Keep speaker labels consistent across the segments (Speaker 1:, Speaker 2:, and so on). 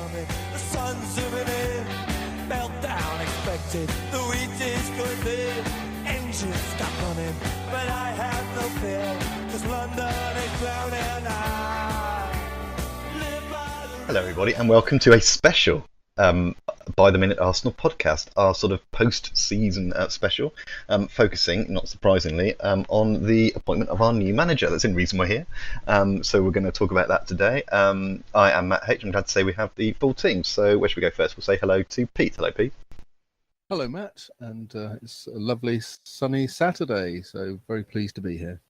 Speaker 1: coming, the sun's zooming in, meltdown expected, the wheat is good there, engines stop running, but I have no fear, 'cause London is drowning.
Speaker 2: Hello everybody and welcome to a special By the Minute Arsenal podcast, our sort of post-season special, focusing, not surprisingly, on the appointment of our new manager. That's the reason we're here. So we're going to talk about that today. I am Matt H. I'm glad to say we have the full team. So where should we go first? We'll say hello to Pete. Hello, Pete.
Speaker 3: Hello, Matt. And it's a lovely sunny Saturday, so very pleased to be here.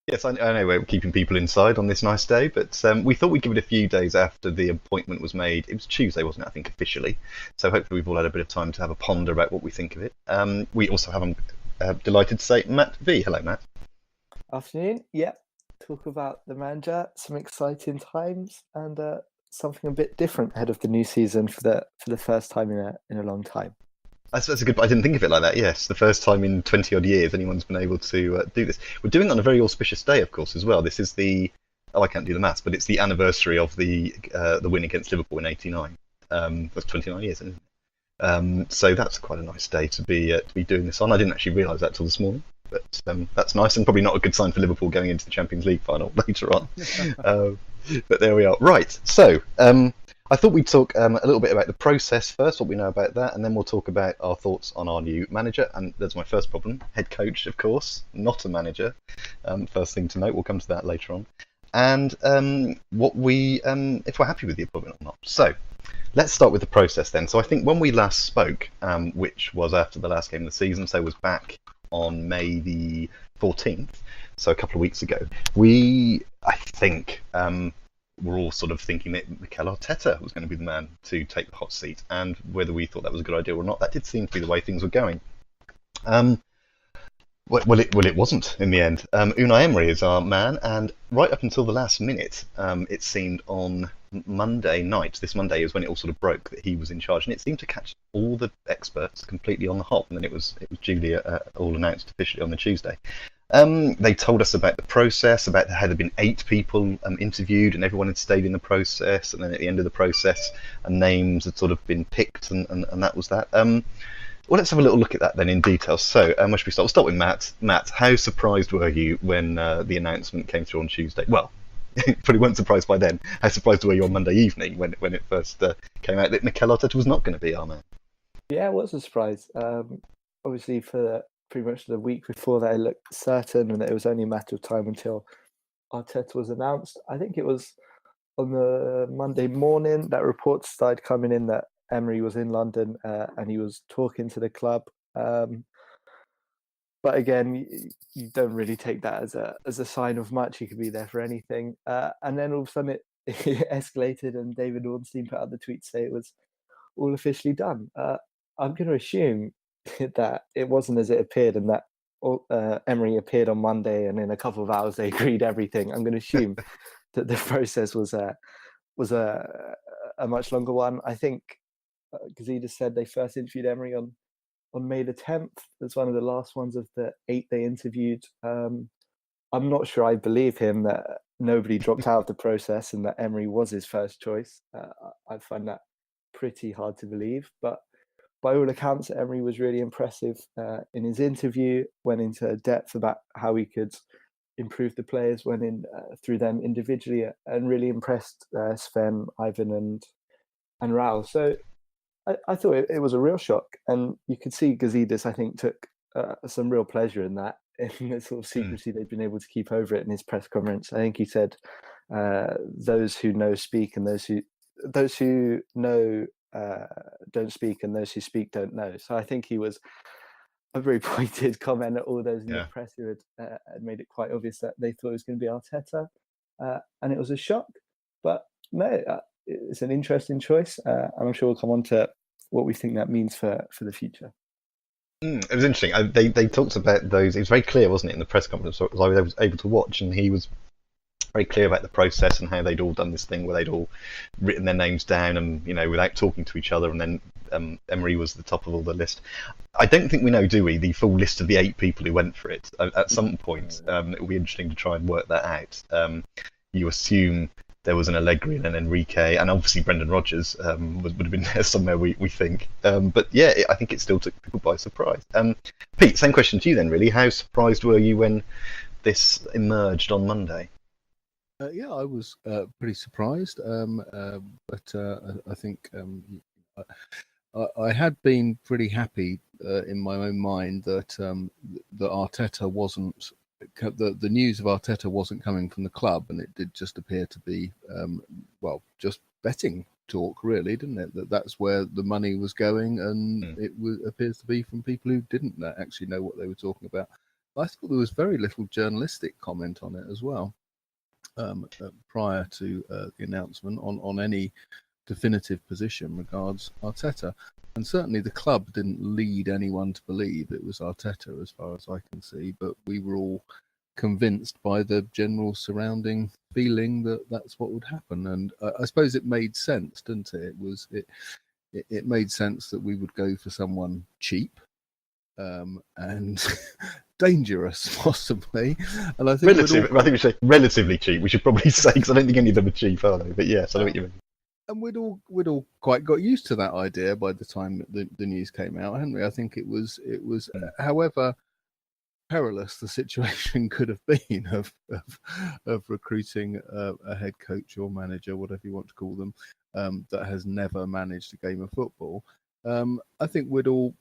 Speaker 2: Yes, I know we're keeping people inside on this nice day, but we thought we'd give it a few days after the appointment was made. It was Tuesday, wasn't it, I think, officially. So hopefully we've all had a bit of time to have a ponder about what we think of it. We also have, I'm delighted to say, Matt V. Hello, Matt.
Speaker 4: Afternoon. Yep. Talk about the manager, some exciting times, and something a bit different ahead of the new season for the first time in a long time.
Speaker 2: That's a good. I didn't think of it like that. Yes, the first time in 20 odd years anyone's been able to do this. We're doing it on a very auspicious day, of course, as well. This is I can't do the maths, but it's the anniversary of the win against Liverpool in '89. That's 29 years, isn't it? So that's quite a nice day to be doing this on. I didn't actually realise that till this morning, but that's nice and probably not a good sign for Liverpool going into the Champions League final later on. But there we are. Right. So. I thought we'd talk a little bit about the process first, what we know about that, and then we'll talk about our thoughts on our new manager. And there's my first problem. Head coach, of course, not a manager. First thing to note, we'll come to that later on. And what if we're happy with the appointment or not. So let's start with the process then. So I think when we last spoke, which was after the last game of the season, so it was back on May the 14th, so a couple of weeks ago, I think... we're all sort of thinking that Mikel Arteta was going to be the man to take the hot seat, and whether we thought that was a good idea or not, that did seem to be the way things were going. Well, it wasn't in the end. Unai Emery is our man, and right up until the last minute, it seemed on Monday night, this Monday is when it all sort of broke that he was in charge, and it seemed to catch all the experts completely on the hop, and then it was duly all announced officially on the Tuesday. They told us about the process, about how there'd been 8 people interviewed and everyone had stayed in the process, and then at the end of the process names had sort of been picked, and that was that. Well, let's have a little look at that then in detail. So where should we start? We'll start with Matt. Matt, how surprised were you when the announcement came through on Tuesday? Well, you probably weren't surprised by then. How surprised were you on Monday evening when it first came out that Mikel Arteta was not going to be our man?
Speaker 4: Yeah, it was a surprise. Obviously, for pretty much the week before that, it looked certain, and it was only a matter of time until Arteta was announced. I think it was on the Monday morning that reports started coming in that Emery was in London and he was talking to the club. But again, you don't really take that as a sign of much. He could be there for anything. And then all of a sudden it escalated, and David Ornstein put out the tweet to say it was all officially done. I'm going to assume that it wasn't as it appeared, and that Emery appeared on Monday, and in a couple of hours they agreed everything. I'm going to assume that the process was a much longer one. I think Gazidis said they first interviewed Emery on May the 10th. That's one of the last ones of the 8 they interviewed. I'm not sure I believe him that nobody dropped out of the process and that Emery was his first choice. I find that pretty hard to believe, but by all accounts, Emery was really impressive in his interview, went into depth about how he could improve the players, went in through them individually, and really impressed Sven, Ivan and Raul. So I thought it was a real shock, and you could see Gazidis, I think, took some real pleasure in that, in the sort of secrecy they've been able to keep over it in his press conference. I think he said, those who know speak, and those who know don't speak, and those who speak don't know. So I think he was a very pointed comment at all those in the press who had made it quite obvious that they thought it was going to be Arteta, and it was a shock. But no, it's an interesting choice, and I'm sure we'll come on to what we think that means for the future.
Speaker 2: It was interesting. They talked about those. It was very clear, wasn't it, in the press conference I was able to watch, and he was very clear about the process and how they'd all done this thing where they'd all written their names down and, without talking to each other, and then Emery was the top of all the list. I don't think we know, do we, the full list of the 8 people who went for it. At some point, it will be interesting to try and work that out. You assume there was an Allegri and an Enrique, and obviously Brendan Rodgers would have been there somewhere, we think. But yeah, I think it still took people by surprise. Pete, same question to you then, really. How surprised were you when this emerged on Monday?
Speaker 3: Yeah, I was pretty surprised, but I think I had been pretty happy in my own mind that that Arteta wasn't. The news of Arteta wasn't coming from the club, and it did just appear to be, just betting talk, really, didn't it? That's where the money was going, and it appears to be from people who didn't actually know what they were talking about. I thought there was very little journalistic comment on it as well, prior to the announcement on any definitive position regards Arteta. And certainly the club didn't lead anyone to believe it was Arteta, as far as I can see, but we were all convinced by the general surrounding feeling that that's what would happen. And I suppose it made sense, didn't it? It made sense that we would go for someone cheap and dangerous, possibly. And I think
Speaker 2: I think we say relatively cheap. We should probably say, because I don't think any of them are cheap, are they? But yes, I know what you mean.
Speaker 3: And we'd all quite got used to that idea by the time the news came out, hadn't we? I think it was however perilous the situation could have been of recruiting a head coach or manager, whatever you want to call them, that has never managed a game of football. I think we'd all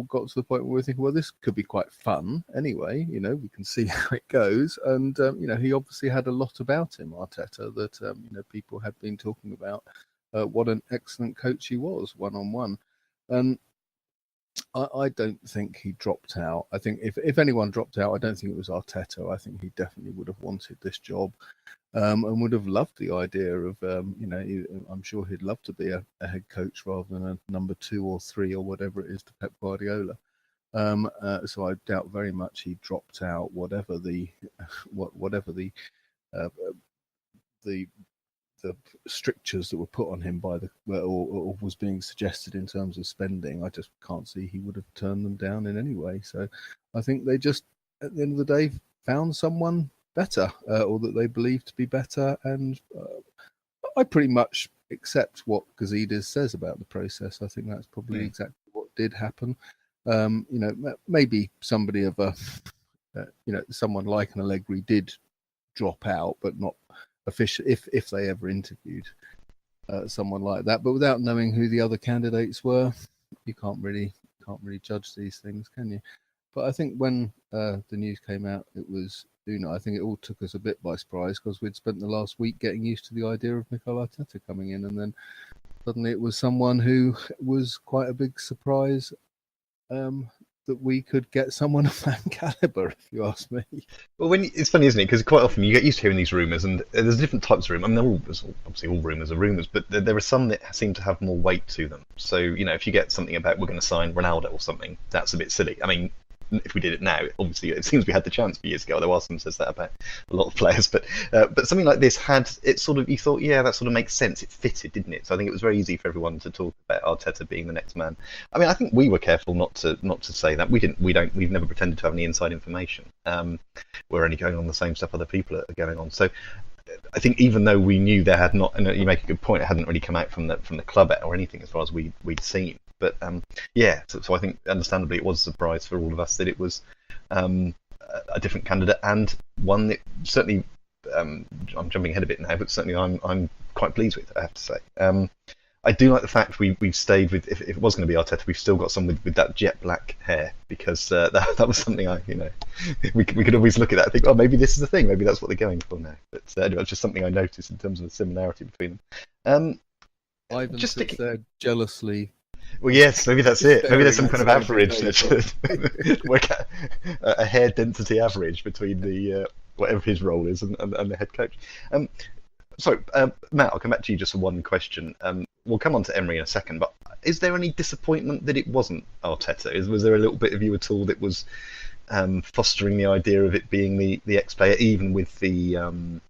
Speaker 3: got to the point where we're thinking, well, this could be quite fun anyway. We can see how it goes. And he obviously had a lot about him, Arteta, that people had been talking about. What an excellent coach he was, one-on-one. And I don't think he dropped out. I think if anyone dropped out, I don't think it was Arteta. I think he definitely would have wanted this job. And would have loved the idea of, I'm sure he'd love to be a head coach rather than a number 2 or 3 or whatever it is to Pep Guardiola. So I doubt very much he dropped out, whatever the strictures that were put on him by or was being suggested in terms of spending. I just can't see he would have turned them down in any way. So I think they just, at the end of the day, found someone better, or that they believe to be better, and I pretty much accept what Gazidis says about the process. I think that's probably exactly what did happen. Maybe somebody of a, someone like an Allegri did drop out, but not official. If they ever interviewed someone like that, but without knowing who the other candidates were, you can't really judge these things, can you? But I think when the news came out, it was Unai. I think it all took us a bit by surprise because we'd spent the last week getting used to the idea of Mikel Arteta coming in, and then suddenly it was someone who was quite a big surprise that we could get someone of that caliber, if you ask me.
Speaker 2: Well, it's funny, isn't it? Because quite often you get used to hearing these rumours, and there's different types of rumours. I mean, obviously all rumours are rumours, but there are some that seem to have more weight to them. So, if you get something about we're going to sign Ronaldo or something, that's a bit silly. I mean, if we did it now, obviously it seems we had the chance for years ago. There was some says that about a lot of players, but something like this had it sort of, you thought, yeah, that sort of makes sense. It fitted, didn't it? So I think it was very easy for everyone to talk about Arteta being the next man. I mean, I think we were careful not to say that. We've never pretended to have any inside information. We're only going on the same stuff other people are going on. So I think even though we knew there had not, and you make a good point, it hadn't really come out from the club or anything as far as we'd seen. But so I think understandably it was a surprise for all of us that it was a different candidate, and one that certainly I'm jumping ahead a bit now, but certainly I'm quite pleased with, I have to say. I do like the fact we've stayed with, if it was going to be Arteta, we've still got someone with that jet black hair, because that was something we could always look at that and think, oh, maybe this is the thing, maybe that's what they're going for now. But anyway, it's just something I noticed in terms of the similarity between them.
Speaker 3: Ivan just sits there jealously.
Speaker 2: Well, yes, maybe that's it. Maybe there's some kind of average, work out a hair density average between the whatever his role is and the head coach. Matt, I'll come back to you just for one question. We'll come on to Emery in a second, but is there any disappointment that it wasn't Arteta? Was there a little bit of you at all that was fostering the idea of it being the ex-player, even with the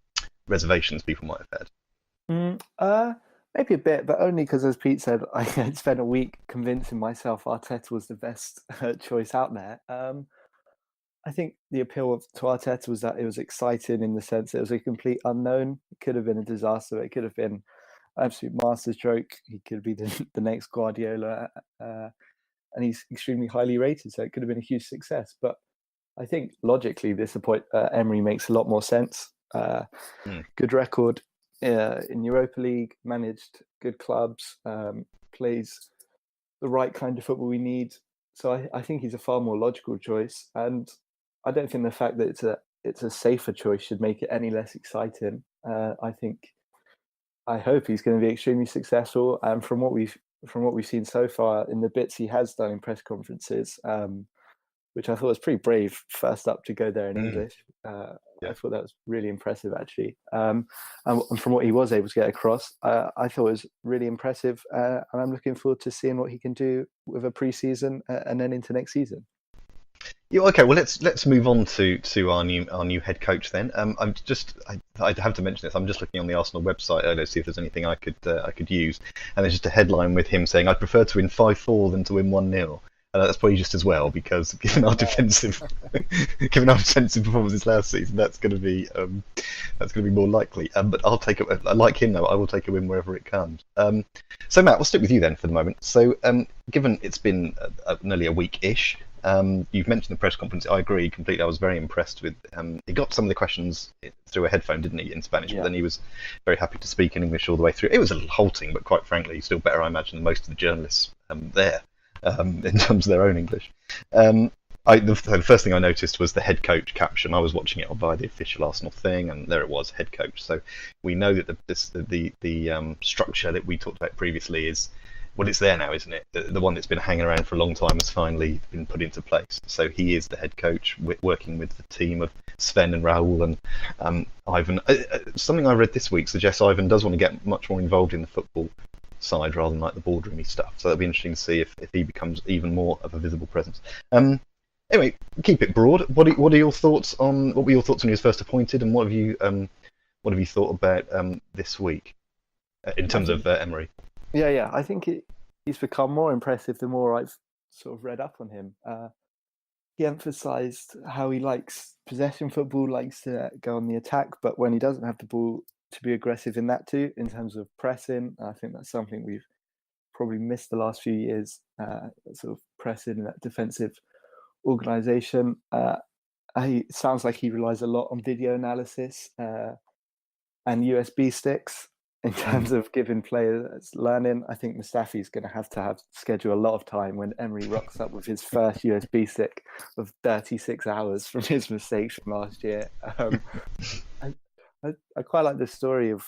Speaker 2: reservations people might have had?
Speaker 4: Maybe a bit, but only because, as Pete said, I had spent a week convincing myself Arteta was the best choice out there. I think the appeal to Arteta was that it was exciting in the sense it was a complete unknown. It could have been a disaster. It could have been an absolute masterstroke. He could be the next Guardiola, and he's extremely highly rated, so it could have been a huge success. But I think logically, this Emery makes a lot more sense. Good record in Europa League, managed good clubs, plays the right kind of football we need. So I think he's a far more logical choice, and I don't think the fact that it's a safer choice should make it any less exciting. I hope he's going to be extremely successful, and from what we've seen so far in the bits he has done in press conferences, which I thought was pretty brave, first up to go there in English. I thought that was really impressive, actually. And from what he was able to get across, I thought it was really impressive. And I'm looking forward to seeing what he can do with a pre-season and then into next season.
Speaker 2: Yeah, okay. Well, let's move on to our new head coach then. I have to mention this. I'm just looking on the Arsenal website earlier to see if there's anything I could use, and there's just a headline with him saying, "I'd prefer to win 5-4 than to win 1-0." That's probably just as well, because given our defensive performances last season, that's going to be more likely. But I'll take it. Like him though, I will take a win wherever it comes. So Matt, we'll stick with you then for the moment. So given it's been nearly a week-ish, you've mentioned the press conference. I agree completely. I was very impressed with. He got some of the questions through a headphone, didn't he, in Spanish? Yeah. But then he was very happy to speak in English all the way through. It was a little halting, but quite frankly, still better, I imagine, than most of the journalists there. In terms of their own English. The first thing I noticed was the head coach caption. I was watching it via the official Arsenal thing, and there it was, head coach. So we know that the structure that we talked about previously is, well, it's there now, isn't it? The one that's been hanging around for a long time has finally been put into place. So he is the head coach, working with the team of Sven and Raul and Ivan. Something I read this week suggests Ivan does want to get much more involved in the football side rather than like the boardroomy stuff. So that'll be interesting to see if he becomes even more of a visible presence. Anyway, keep it broad. What were your thoughts on when he was first appointed, and what have you thought about this week in terms of Emery?
Speaker 4: Yeah, I think he's become more impressive the more I've sort of read up on him. He emphasised how he likes possession football, likes to go on the attack, but when he doesn't have the ball, to be aggressive in that too, in terms of pressing. I think that's something we've probably missed the last few years, sort of pressing in that defensive organisation. It sounds like he relies a lot on video analysis and USB sticks in terms of giving players learning. I think Mustafi's going to have schedule a lot of time when Emery rocks up with his first USB stick of 36 hours from his mistakes from last year. I quite like the story of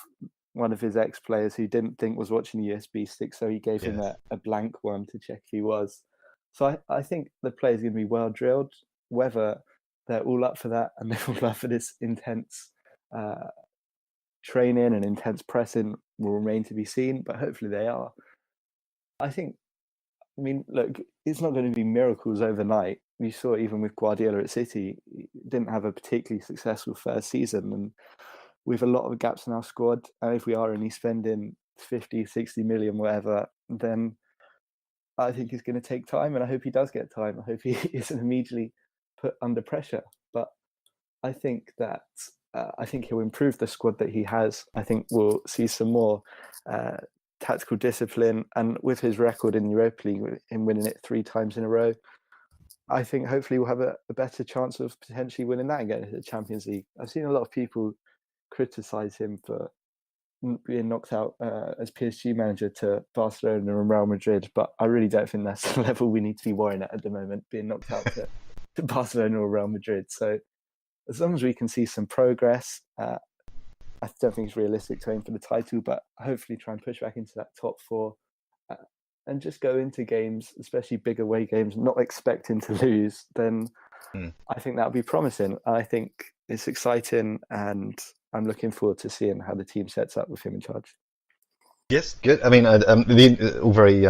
Speaker 4: one of his ex-players who didn't think was watching the USB stick, so he gave him a blank one to check if he was. So I think the players are going to be well drilled. Whether they're all up for that and they're all up for this intense training and intense pressing will remain to be seen, but hopefully they are. Look, it's not going to be miracles overnight. We saw even with Guardiola at City, he didn't have a particularly successful first season, and with a lot of gaps in our squad, and if we are only spending 50, 60 million, whatever, then I think it's going to take time, and I hope he does get time. I hope he isn't immediately put under pressure. But I think that he'll improve the squad that he has. I think we'll see some more tactical discipline, and with his record in Europa League, him winning it 3 times in a row, I think hopefully we'll have a better chance of potentially winning that and getting to the Champions League. I've seen a lot of people criticise him for being knocked out as PSG manager to Barcelona and Real Madrid, but I really don't think that's the level we need to be worrying at the moment, being knocked out to Barcelona or Real Madrid. So as long as we can see some progress, I don't think it's realistic to aim for the title, but hopefully try and push back into that top 4 and just go into games, especially big away games, not expecting to lose, then I think that would be promising. I think it's exciting, and I'm looking forward to seeing how the team sets up with him in charge.
Speaker 2: Yes, good. I mean, all very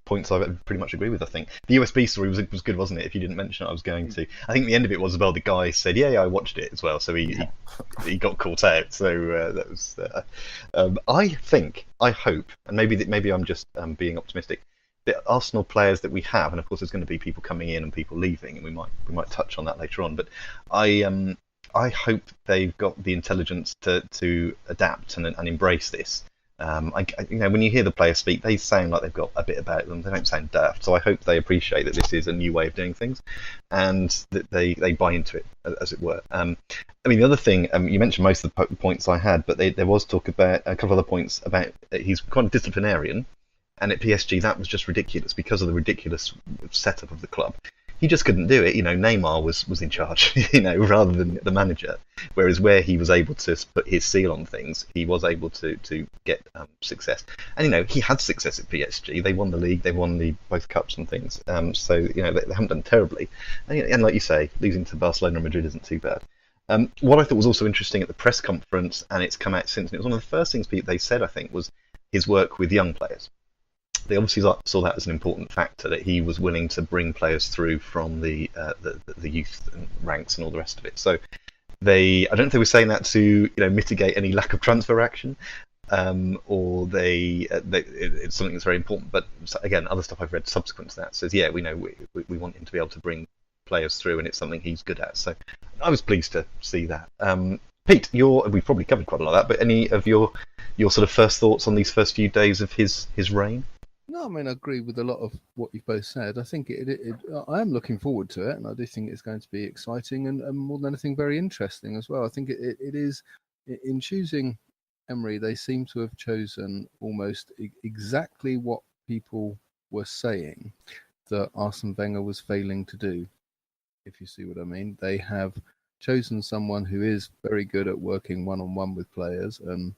Speaker 2: points I pretty much agree with. I think the USB story was good, wasn't it? If you didn't mention it, I was going to. I think the end of it was, well, the guy said, "Yeah, I watched it as well," so he got caught out. So that was. I hope, and maybe I'm just being optimistic. the Arsenal players that we have, and of course there's going to be people coming in and people leaving, and we might touch on that later on. But I hope they've got the intelligence to adapt and embrace this. When you hear the players speak, they sound like they've got a bit about them. They don't sound daft. So I hope they appreciate that this is a new way of doing things, and that they buy into it, as it were. The other thing, you mentioned most of the points I had, but there was talk about a couple of other points about he's quite a disciplinarian, and at PSG that was just ridiculous because of the ridiculous setup of the club. He just couldn't do it. Neymar was in charge, rather than the manager. Whereas where he was able to put his seal on things, he was able to get success. And he had success at PSG. They won the league, they won both cups and things. So they haven't done terribly. And like you say, losing to Barcelona and Madrid isn't too bad. What I thought was also interesting at the press conference, and it's come out since, and it was one of the first things they said, I think, was his work with young players. They obviously saw that as an important factor, that he was willing to bring players through from the youth and ranks and all the rest of it. So I don't think they were saying that to mitigate any lack of transfer action, or it's something that's very important. But again, other stuff I've read subsequent to that says, we know we want him to be able to bring players through, and it's something he's good at. So I was pleased to see that. Pete, we've probably covered quite a lot of that, but any of your sort of first thoughts on these first few days of his reign?
Speaker 3: No, I agree with a lot of what you've both said. I think I am looking forward to it, and I do think it's going to be exciting and more than anything, very interesting as well. I think it is, in choosing Emery, they seem to have chosen almost exactly what people were saying that Arsene Wenger was failing to do, if you see what I mean. They have chosen someone who is very good at working one-on-one with players and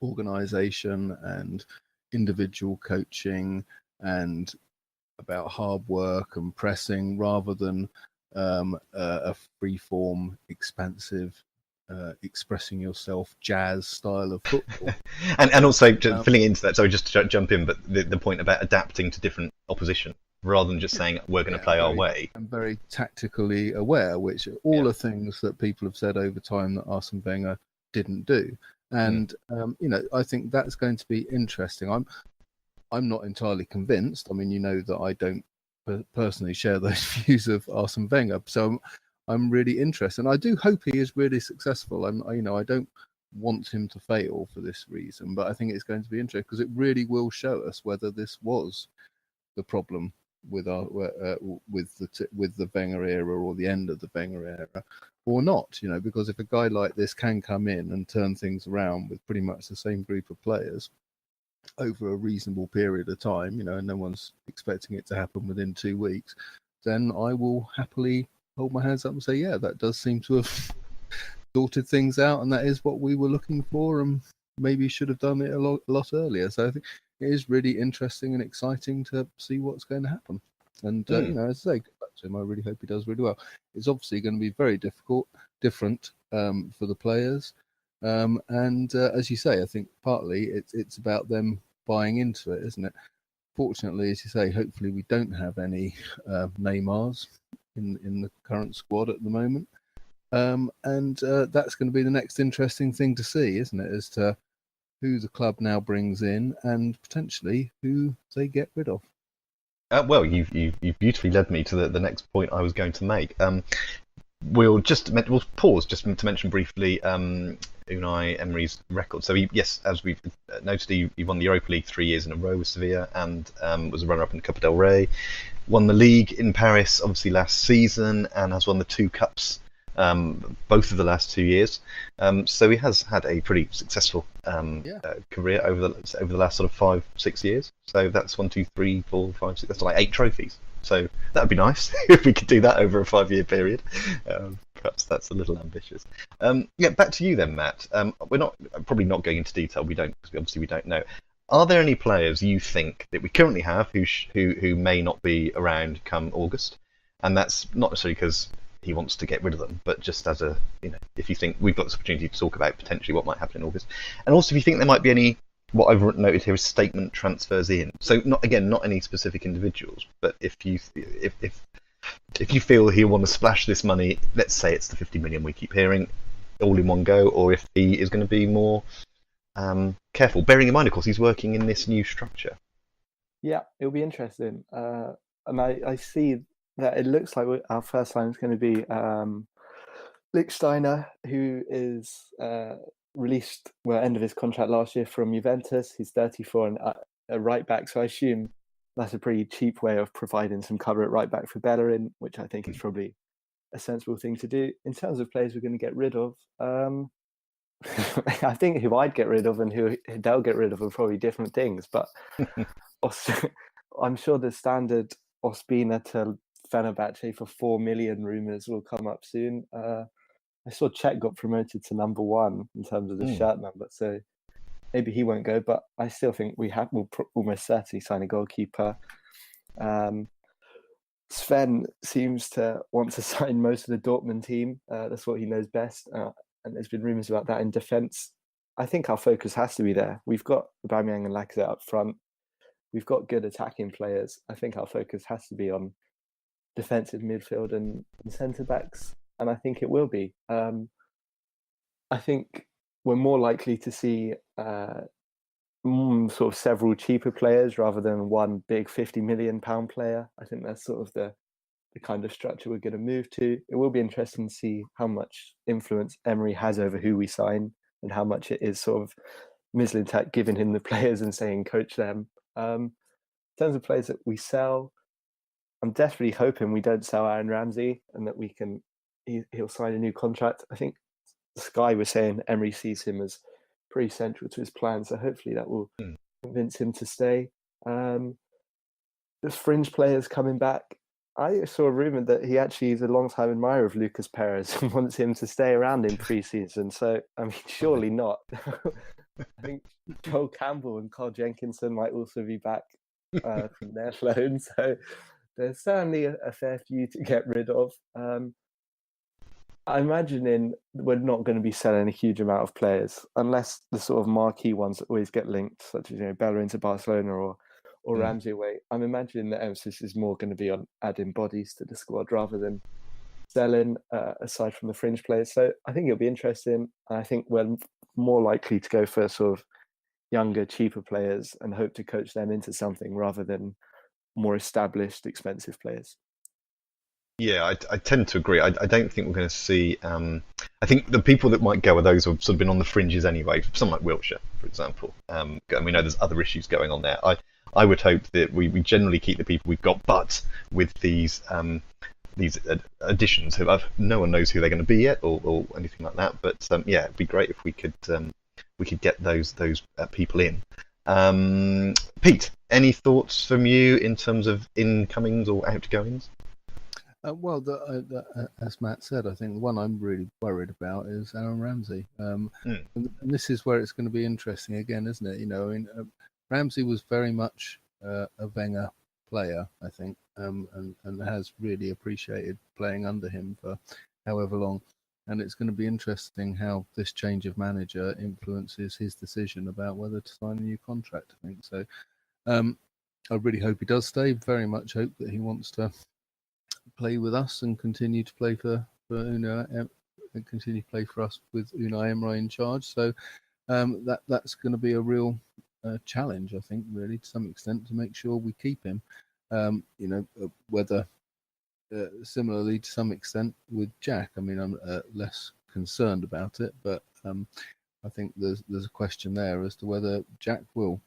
Speaker 3: organisation and individual coaching and about hard work and pressing, rather than a free-form, expansive, expressing yourself jazz style of football.
Speaker 2: and also filling into that, sorry, just to jump in, but the point about adapting to different opposition rather than just saying we're going to play our way.
Speaker 3: And very tactically aware, which all are things that people have said over time that Arsene Wenger didn't do. And I think that's going to be interesting. I'm not entirely convinced. That I don't personally share those views of Arsene Wenger, so I'm really interested. And I do hope he is really successful. I don't want him to fail for this reason, but I think it's going to be interesting because it really will show us whether this was the problem with the Wenger era or the end of the Wenger era or not, because if a guy like this can come in and turn things around with pretty much the same group of players over a reasonable period of time, and no one's expecting it to happen within 2 weeks, then I will happily hold my hands up and say, yeah, that does seem to have sorted things out, and that is what we were looking for, and maybe should have done it a lot earlier. So I think it is really interesting and exciting to see what's going to happen. And as I say, go back to him, I really hope he does really well. It's obviously going to be very different for the players, and as you say, I think partly it's about them buying into it, isn't it? Fortunately, as you say, hopefully we don't have any Neymars in the current squad at the moment, and that's going to be the next interesting thing to see, isn't it, as to who the club now brings in and potentially who they get rid of.
Speaker 2: Well, you've beautifully led me to the next point I was going to make. We'll pause just to mention briefly Unai Emery's record. So as we've noted, he won the Europa League 3 years in a row with Sevilla, and was a runner-up in the Copa del Rey. Won the league in Paris, obviously last season, and has won the 2 cups, both of the last 2 years. So he has had a pretty successful career over the last sort of 5-6 years. So that's 1, 2, 3, 4, 5, 6. That's like 8 trophies. So that would be nice if we could do that over a 5-year period. Perhaps that's a little ambitious. Back to you then, Matt. We're probably not going into detail. We don't know. Are there any players you think that we currently have who may not be around come August? And that's not necessarily because he wants to get rid of them, but just as if you think we've got this opportunity to talk about potentially what might happen in August, and also if you think there might be any, what I've noted here is statement transfers in. So not any specific individuals, but if you feel he'll want to splash this money, let's say it's the 50 million we keep hearing, all in one go, or if he is going to be more careful, bearing in mind, of course, he's working in this new structure.
Speaker 4: Yeah, it'll be interesting. And I see that it looks like our first line is going to be Lichtsteiner, who is released, end of his contract last year from Juventus. He's 34 and a right back. So I assume that's a pretty cheap way of providing some cover at right back for Bellerin, which I think is probably a sensible thing to do. In terms of players we're going to get rid of, I think who I'd get rid of and who they'll get rid of are probably different things. But I'm sure the standard Ospina to Fenerbahce for 4 million rumours will come up soon. I saw Czech got promoted to number 1 in terms of the shirt number, so maybe he won't go. But I still think we'll almost certainly sign a goalkeeper. Sven seems to want to sign most of the Dortmund team. That's what he knows best. And there's been rumours about that in defence. I think our focus has to be there. We've got Aubameyang and Lacazette up front. We've got good attacking players. I think our focus has to be on defensive midfield and centre backs, and I think it will be. I think we're more likely to see sort of several cheaper players rather than one big £50 million player. I think that's sort of the kind of structure we're going to move to. It will be interesting to see how much influence Emery has over who we sign and how much it is sort of Mislintat giving him the players and saying coach them. In terms of players that we sell, I'm desperately hoping we don't sell Aaron Ramsey and that he'll sign a new contract. I think Sky was saying Emery sees him as pretty central to his plan, so hopefully that will convince him to stay. There's fringe players coming back. I saw a rumour that he actually is a long-time admirer of Lucas Perez and wants him to stay around in pre-season. So, I mean, surely not. I think Joel Campbell and Carl Jenkinson might also be back from their loan. So there's certainly a fair few to get rid of. I'm imagining we're not going to be selling a huge amount of players unless the sort of marquee ones that always get linked, such as Bellerin to Barcelona or Ramsey away. I'm imagining the emphasis is more going to be on adding bodies to the squad rather than selling, aside from the fringe players. So I think it'll be interesting. I think we're more likely to go for sort of younger, cheaper players and hope to coach them into something rather than more established, expensive players.
Speaker 2: Yeah, I tend to agree. I don't think we're going to see. I think the people that might go are those who've sort of been on the fringes anyway. Someone like Wiltshire, for example. And we know there's other issues going on there. I would hope that we generally keep the people we've got, but with these additions, no one knows who they're going to be yet or anything like that. But yeah, it'd be great if we could get those people in. Pete, any thoughts from you in terms of incomings or outgoings?
Speaker 3: Well, as Matt said, I think the one I'm really worried about is Aaron Ramsey. And this is where it's going to be interesting again, isn't it? Ramsey was very much a Wenger player, I think, and has really appreciated playing under him for however long. And it's going to be interesting how this change of manager influences his decision about whether to sign a new contract, I think. So I really hope he does stay. Very much hope that he wants to play with us and continue to play for Unai and continue to play for us with Unai Emery in charge. So that's going to be a real challenge, I think, really, to some extent, to make sure we keep him. Whether similarly to some extent with Jack. I mean, I'm less concerned about it, but I think there's a question there as to whether Jack will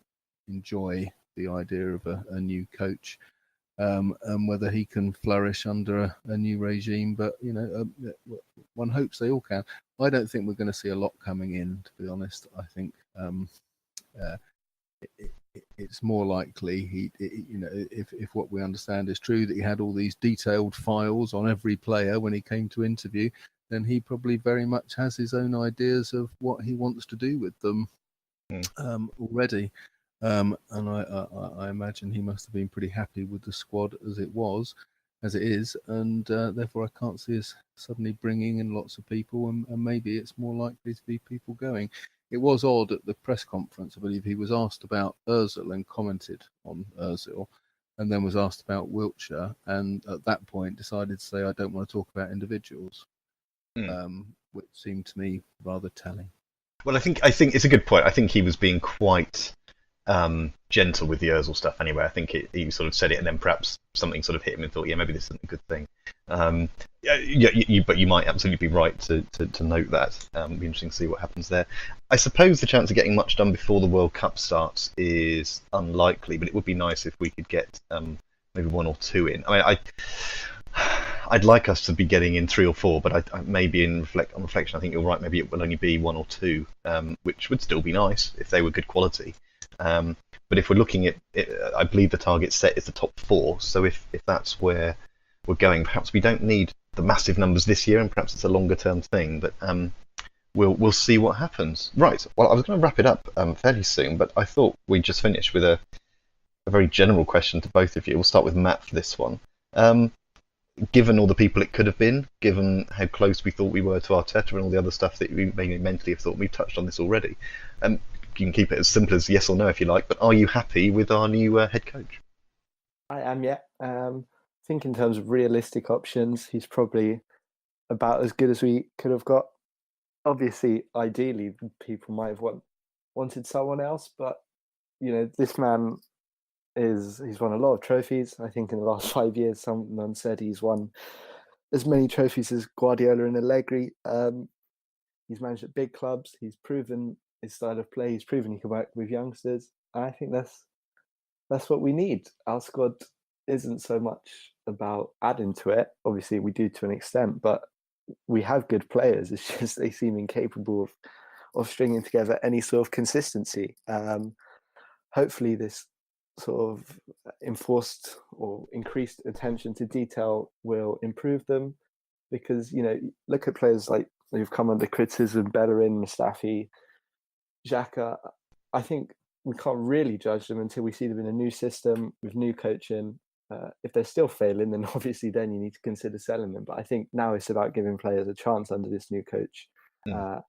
Speaker 3: enjoy the idea of a new coach. And whether he can flourish under a new regime, but one hopes they all can. I don't think we're going to see a lot coming in, to be honest. I think it's more likely if what we understand is true, that he had all these detailed files on every player when he came to interview, then he probably very much has his own ideas of what he wants to do with them already. And I imagine he must have been pretty happy with the squad as it is, and therefore I can't see us suddenly bringing in lots of people, and maybe it's more likely to be people going. It was odd at the press conference, I believe he was asked about Ozil and commented on Ozil, and then was asked about Wiltshire, and at that point decided to say, I don't want to talk about individuals, which seemed to me rather telling.
Speaker 2: Well, I think it's a good point. I think he was being quite gentle with the Ozil stuff anyway. I think he sort of said it, and then perhaps something sort of hit him and thought, yeah, maybe this isn't a good thing. But you might absolutely be right to note that. It'll be interesting to see what happens there. I suppose the chance of getting much done before the World Cup starts is unlikely, but it would be nice if we could get maybe 1 or 2 in. I mean, I'd like us to be getting in 3 or 4, but I maybe on reflection, I think you're right. Maybe it will only be 1 or 2, which would still be nice if they were good quality. But if we're looking at it, I believe the target set is the top 4. So if that's where we're going, perhaps we don't need the massive numbers this year, and perhaps it's a longer term thing. But we'll see what happens. Right. Well, I was going to wrap it up fairly soon, but I thought we'd just finish with a very general question to both of you. We'll start with Matt for this one. Given all the people it could have been, given how close we thought we were to Arteta and all the other stuff that we maybe mentally have thought, we've touched on this already. You can keep it as simple as yes or no if you like, but are you happy with our new head coach?
Speaker 4: I am, yeah. I think in terms of realistic options, he's probably about as good as we could have got. Obviously, ideally, people might have wanted someone else, but this man he's won a lot of trophies. I think in the last 5 years, someone said he's won as many trophies as Guardiola and Allegri. He's managed at big clubs. He's proven his style of play. He's proven he can work with youngsters. And I think that's what we need. Our squad isn't so much about adding to it. Obviously, we do to an extent, but we have good players. It's just they seem incapable of stringing together any sort of consistency. Hopefully, this sort of enforced or increased attention to detail will improve them, because look at players like who've come under criticism: Bellerin, Mustafi, Xhaka. I think we can't really judge them until we see them in a new system with new coaching. If they're still failing, then obviously then you need to consider selling them. But I think now it's about giving players a chance under this new coach, and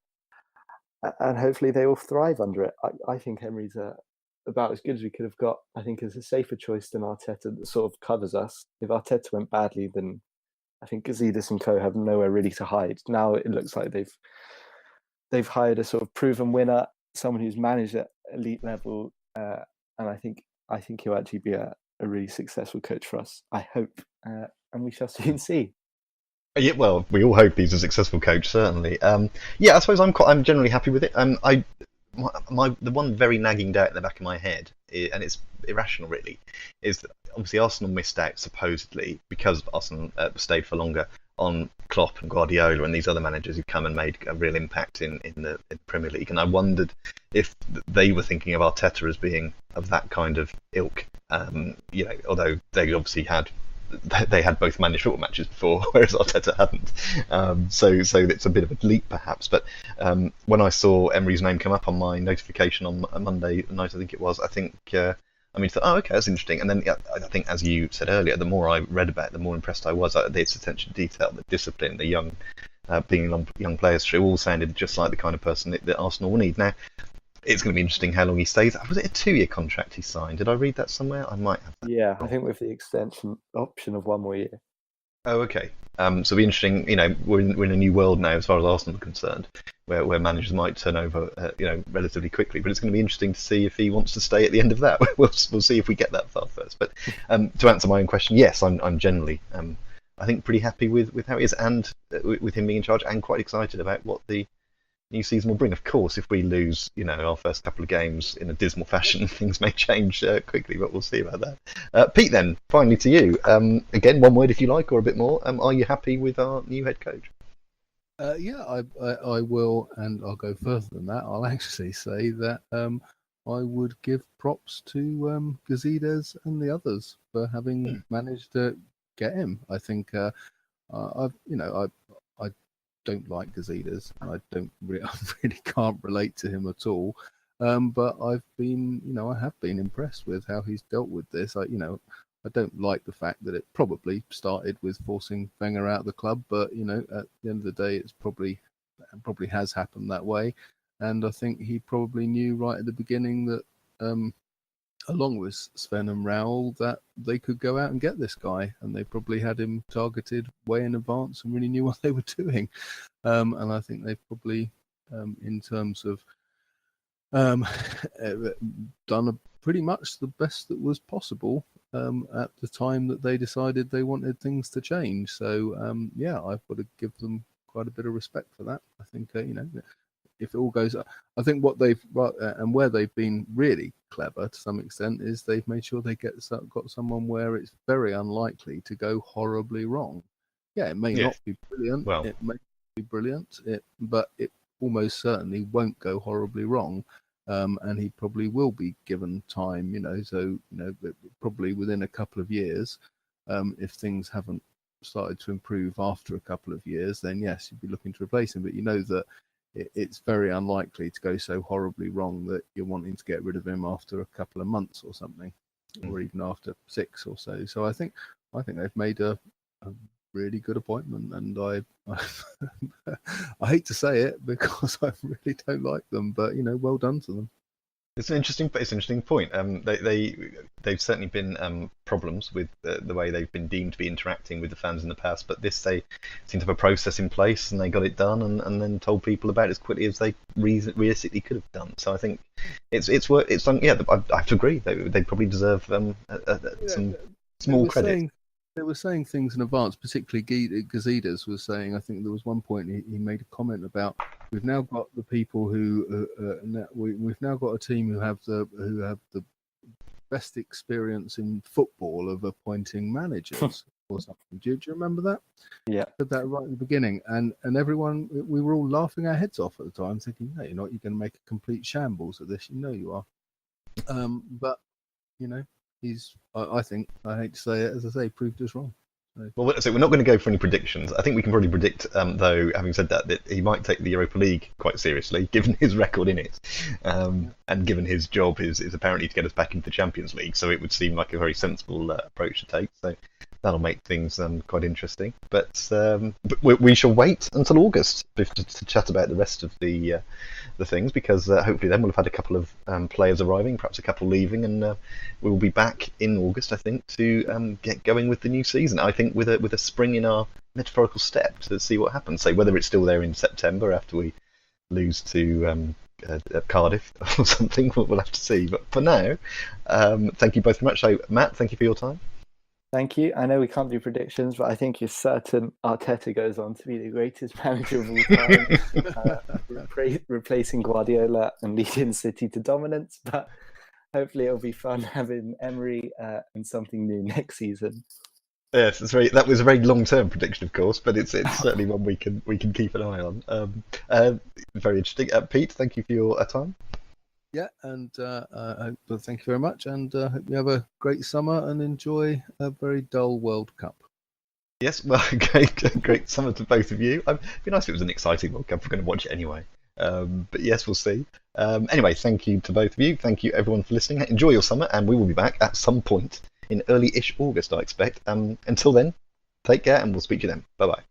Speaker 4: hopefully they will thrive under it. I think Emery's about as good as we could have got. I think it's a safer choice than Arteta that sort of covers us. If Arteta went badly, then I think Gazidis and co have nowhere really to hide. Now it looks like they've hired a sort of proven winner, someone who's managed at elite level, and I think he'll actually be a really successful coach for us. I hope, and we shall soon see.
Speaker 2: Yeah, well, we all hope he's a successful coach, certainly. Yeah, I suppose I'm generally happy with it. The one very nagging doubt in the back of my head, and it's irrational really, is that obviously Arsenal missed out supposedly because Arsenal stayed for longer on Klopp and Guardiola and these other managers who come and made a real impact in the Premier League. And I wondered if they were thinking of Arteta as being of that kind of ilk. Although they obviously had both managed football matches before, whereas Arteta hadn't. So it's a bit of a leap perhaps. But when I saw Emery's name come up on my notification on a Monday night, I think it was, I thought, oh, okay, that's interesting. And then I think, as you said earlier, the more I read about it, the more impressed I was at its attention to detail, the discipline, the young players through, all sounded just like the kind of person that Arsenal will need. Now, it's going to be interesting how long he stays. Was it a 2-year contract he signed? Did I read that somewhere? I might have.
Speaker 4: Yeah, I think with the extension option of 1 more year.
Speaker 2: Oh, okay. So it'll be interesting. We're in a new world now as far as Arsenal are concerned, where managers might turn over, relatively quickly. But it's going to be interesting to see if he wants to stay at the end of that. We'll see if we get that far first. But to answer my own question, yes, I'm generally, I think, pretty happy with how he is, and with him being in charge, and quite excited about what the new season will bring. Of course, if we lose, our first couple of games in a dismal fashion, things may change quickly, but we'll see about that. Pete, then, finally to you. Again, one word if you like, or a bit more. Are you happy with our new head coach?
Speaker 3: Yeah, I will, and I'll go further than that. I'll actually say that I would give props to Gazidis and the others for having managed to get him. I think I don't like Gazidis, and I really can't relate to him at all. But I've been, I have been impressed with how he's dealt with this. I don't like the fact that it probably started with forcing Wenger out of the club, but at the end of the day, it's probably has happened that way. And I think he probably knew right at the beginning that, along with Sven and Raul, that they could go out and get this guy, and they probably had him targeted way in advance and really knew what they were doing. And I think they probably, in terms of um, done pretty much the best that was possible at the time that they decided they wanted things to change. So yeah, I've got to give them quite a bit of respect for that. I think if it all goes, I think what they've and where they've been really clever to some extent is they've made sure they got someone where it's very unlikely to go horribly wrong. Yeah, it may not be brilliant.
Speaker 2: Well,
Speaker 3: it may be brilliant, but it almost certainly won't go horribly wrong. And he probably will be given time, so probably within a couple of years, if things haven't started to improve after a couple of years, then yes, you'd be looking to replace him. But you know that it's very unlikely to go so horribly wrong that you're wanting to get rid of him after a couple of months or something, or even after 6 or so. So I think they've made a really good appointment, and I hate to say it because I really don't like them, but well done to them.
Speaker 2: It's an interesting point. They've certainly been problems with the way they've been deemed to be interacting with the fans in the past, but they seem to have a process in place, and they got it done, and then told people about it as quickly as they realistically could have done. So I think it's done. Yeah, I have to agree. They probably deserve some small credit.
Speaker 3: They were saying things in advance, particularly Gazidis was saying. I think there was one point he made a comment about we've now got the people who we've now got a team who have the best experience in football of appointing managers or something. Do you remember that?
Speaker 4: Yeah,
Speaker 3: I said that right at the beginning, and everyone, we were all laughing our heads off at the time, thinking, no, you're not. You're going to make a complete shambles of this. You are. But I think, I hate to say it, as I say, proved us wrong.
Speaker 2: Well, so we're not going to go for any predictions. I think we can probably predict, though, having said that he might take the Europa League quite seriously, given his record in it, and given his job is apparently to get us back into the Champions League. So it would seem like a very sensible approach to take. So that'll make things quite interesting. But we shall wait until August to chat about the rest of the things, because hopefully then we'll have had a couple of players arriving, perhaps a couple leaving, and we will be back in August, I think, to get going with the new season. I think with a spring in our metaphorical step to see what happens. Say whether it's still there in September after we lose to Cardiff or something, we'll have to see. But for now, thank you both very much. So Matt, thank you for your time.
Speaker 4: Thank you. I know we can't do predictions, but I think you're certain Arteta goes on to be the greatest manager of all time, replacing Guardiola and leading City to dominance. But hopefully it'll be fun having Emery and something new next season.
Speaker 2: Yes, that was a very long-term prediction, of course, but it's certainly one we can keep an eye on. Very interesting. Pete, thank you for your time.
Speaker 3: Yeah, and thank you very much, and hope you have a great summer and enjoy a very dull World Cup.
Speaker 2: Yes, well, great summer to both of you. It'd be nice if it was an exciting World Cup. We're going to watch it anyway. But yes, we'll see. Anyway, thank you to both of you. Thank you, everyone, for listening. Enjoy your summer, and we will be back at some point in early-ish August, I expect. Until then, take care, and we'll speak to you then. Bye-bye.